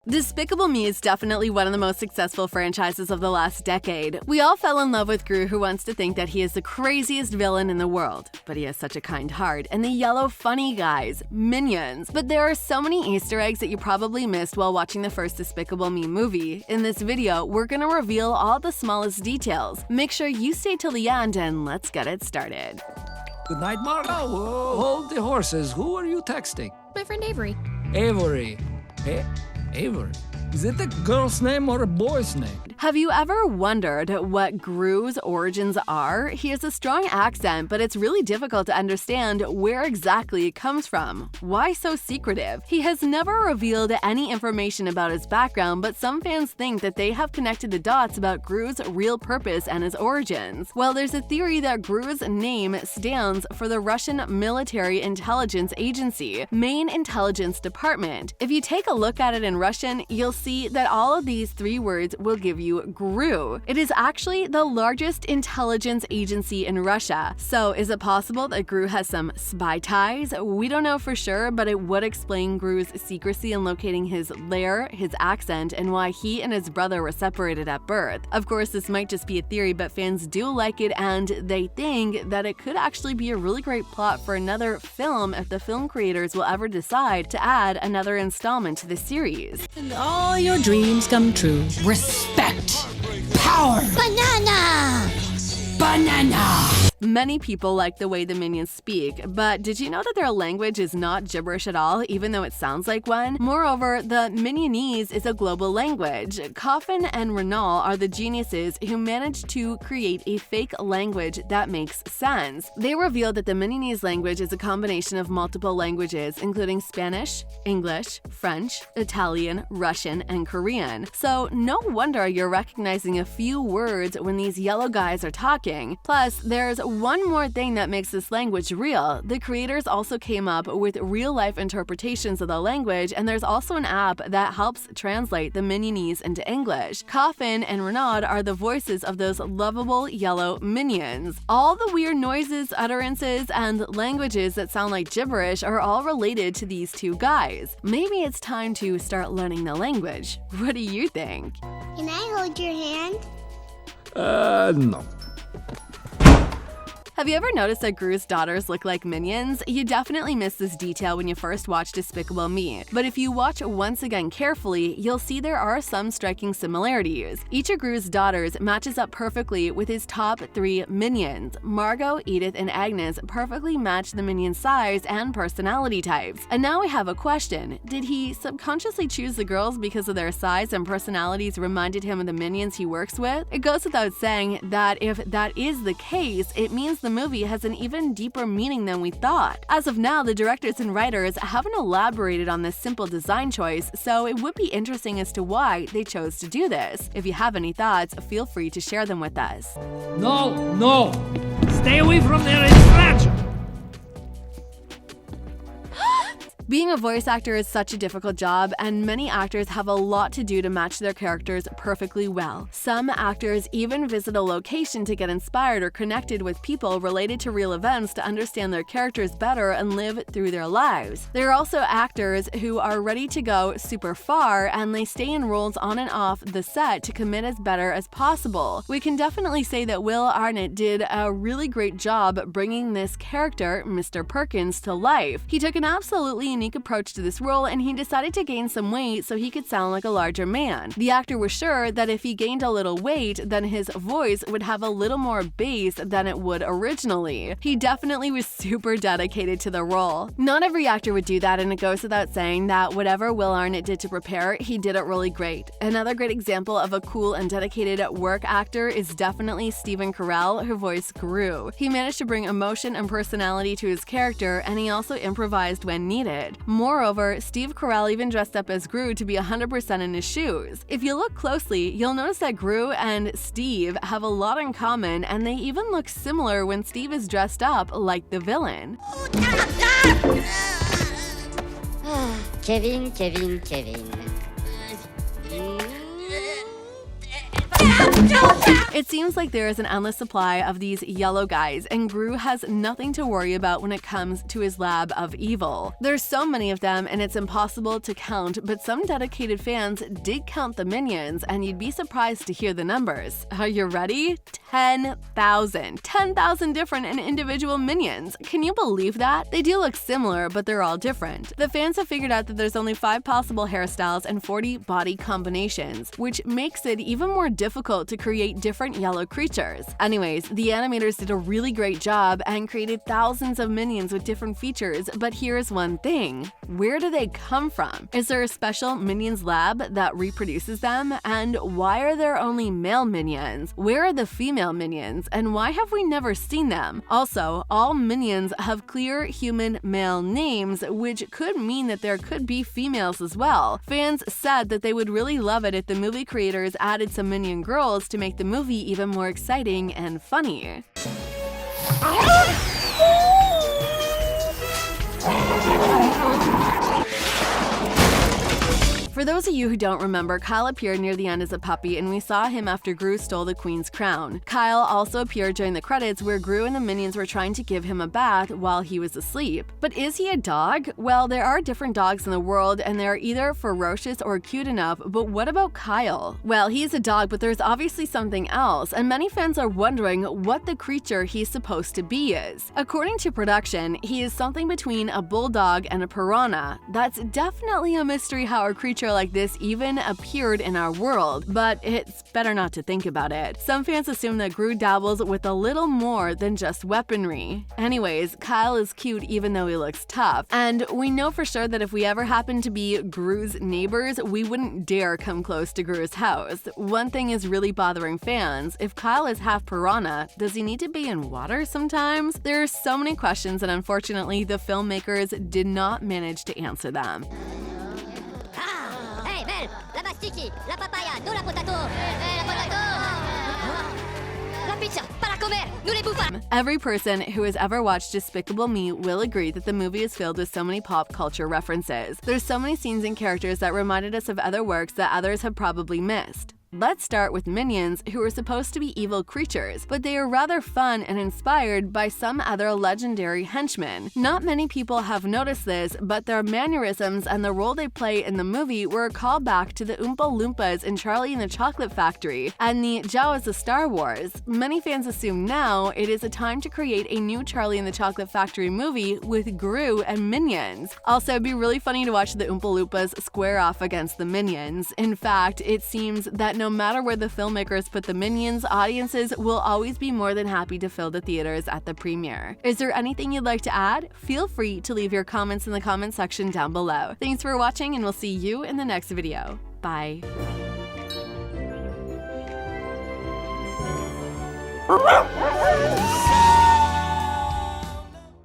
Despicable Me is definitely one of the most successful franchises of the last decade. We all fell in love with Gru, who wants to think that he is the craziest villain in the world. But he has such a kind heart. And the yellow funny guys, Minions. But there are so many Easter eggs that you probably missed while watching the first Despicable Me movie. In this video, we're gonna reveal all the smallest details. Make sure you stay till the end and let's get it started. Good night, Margo. Hold the horses. Who are you texting? My friend Avery. Avery. Avery? Is it a girl's name or a boy's name? Have you ever wondered what Gru's origins are? He has a strong accent, but it's really difficult to understand where exactly it comes from. Why so secretive? He has never revealed any information about his background, but some fans think that they have connected the dots about Gru's real purpose and his origins. Well, there's a theory that Gru's name stands for the Russian Military Intelligence Agency, Main Intelligence Department. If you take a look at it in Russian, you'll see that all of these three words will give you GRU. It is actually the largest intelligence agency in Russia. So is it possible that Gru has some spy ties? We don't know for sure, but it would explain Gru's secrecy in locating his lair, his accent, and why he and his brother were separated at birth. Of course, this might just be a theory, but fans do like it and they think that it could actually be a really great plot for another film if the film creators will ever decide to add another installment to the series. And all your dreams come true. Respect. Power. Banana. Banana. Many people like the way the Minions speak, but did you know that their language is not gibberish at all, even though it sounds like one? Moreover, the Minionese is a global language. Coffin and Renault are the geniuses who managed to create a fake language that makes sense. They revealed that the Minionese language is a combination of multiple languages, including Spanish, English, French, Italian, Russian, and Korean. So no wonder you're recognizing a few words when these yellow guys are talking. Plus, there's one more thing that makes this language real. The creators also came up with real-life interpretations of the language, and there's also an app that helps translate the Minionese into English. Coffin and Renaud are the voices of those lovable yellow minions. All the weird noises, utterances, and languages that sound like gibberish are all related to these two guys. Maybe it's time to start learning the language. What do you think? Can I hold your hand? No. Have you ever noticed that Gru's daughters look like Minions? You definitely missed this detail when you first watched Despicable Me, but if you watch once again carefully, you'll see there are some striking similarities. Each of Gru's daughters matches up perfectly with his top three minions. Margot, Edith, and Agnes perfectly match the minion size and personality types. And now we have a question. Did he subconsciously choose the girls because of their size and personalities reminded him of the minions he works with? It goes without saying that if that is the case, it means the movie has an even deeper meaning than we thought. As of now, the directors and writers haven't elaborated on this simple design choice, so it would be interesting as to why they chose to do this. If you have any thoughts, feel free to share them with us. No. Stay away from their interaction. Being a voice actor is such a difficult job, and many actors have a lot to do to match their characters perfectly well. Some actors even visit a location to get inspired or connected with people related to real events to understand their characters better and live through their lives. There are also actors who are ready to go super far, and they stay in roles on and off the set to commit as better as possible. We can definitely say that Will Arnett did a really great job bringing this character, Mr. Perkins, to life. He took an absolutely unique approach to this role, and he decided to gain some weight so he could sound like a larger man. The actor was sure that if he gained a little weight, then his voice would have a little more bass than it would originally. He definitely was super dedicated to the role. Not every actor would do that, and it goes without saying that whatever Will Arnett did to prepare, he did it really great. Another great example of a cool and dedicated work actor is definitely Stephen Carell, who voiced Gru. He managed to bring emotion and personality to his character, and he also improvised when needed. Moreover, Steve Carell even dressed up as Gru to be 100% in his shoes. If you look closely, you'll notice that Gru and Steve have a lot in common, and they even look similar when Steve is dressed up like the villain. Kevin. It seems like there is an endless supply of these yellow guys, and Gru has nothing to worry about when it comes to his lab of evil. There's so many of them and it's impossible to count, but some dedicated fans did count the minions, and you'd be surprised to hear the numbers. Are you ready? 10,000. 10,000 different and individual minions. Can you believe that? They do look similar, but they're all different. The fans have figured out that there's only 5 possible hairstyles and 40 body combinations, which makes it even more difficult to create different yellow creatures. Anyways, the animators did a really great job and created thousands of minions with different features, but here's one thing. Where do they come from? Is there a special minions lab that reproduces them? And why are there only male minions? Where are the female minions? And why have we never seen them? Also, all minions have clear human male names, which could mean that there could be females as well. Fans said that they would really love it if the movie creators added some minion girls to make the movie even more exciting and funny. For those of you who don't remember, Kyle appeared near the end as a puppy, and we saw him after Gru stole the queen's crown. Kyle also appeared during the credits where Gru and the minions were trying to give him a bath while he was asleep. But is he a dog? Well, there are different dogs in the world, and they're either ferocious or cute enough, but what about Kyle? Well, he's a dog, but there's obviously something else, and many fans are wondering what the creature he's supposed to be is. According to production, he is something between a bulldog and a piranha. That's definitely a mystery how a creature like this even appeared in our world, but it's better not to think about it. Some fans assume that Gru dabbles with a little more than just weaponry. Anyways, Kyle is cute even though he looks tough, and we know for sure that if we ever happen to be Gru's neighbors, we wouldn't dare come close to Gru's house. One thing is really bothering fans. If Kyle is half piranha, does he need to be in water sometimes? There are so many questions, and unfortunately, the filmmakers did not manage to answer them. La masticchi, la papaya, no la potato, la potato, la pizza, para comer, nous les bouffons. Every person who has ever watched Despicable Me will agree that the movie is filled with so many pop culture references. There's so many scenes and characters that reminded us of other works that others have probably missed. Let's start with minions, who are supposed to be evil creatures, but they are rather fun and inspired by some other legendary henchmen. Not many people have noticed this, but their mannerisms and the role they play in the movie were a callback to the Oompa Loompas in Charlie and the Chocolate Factory and the Jawas of Star Wars. Many fans assume now it is a time to create a new Charlie and the Chocolate Factory movie with Gru and minions. Also, it'd be really funny to watch the Oompa Loompas square off against the minions. In fact, it seems that no matter where the filmmakers put the minions, audiences will always be more than happy to fill the theaters at the premiere. Is there anything you'd like to add? Feel free to leave your comments in the comment section down below. Thanks for watching, and we'll see you in the next video. Bye.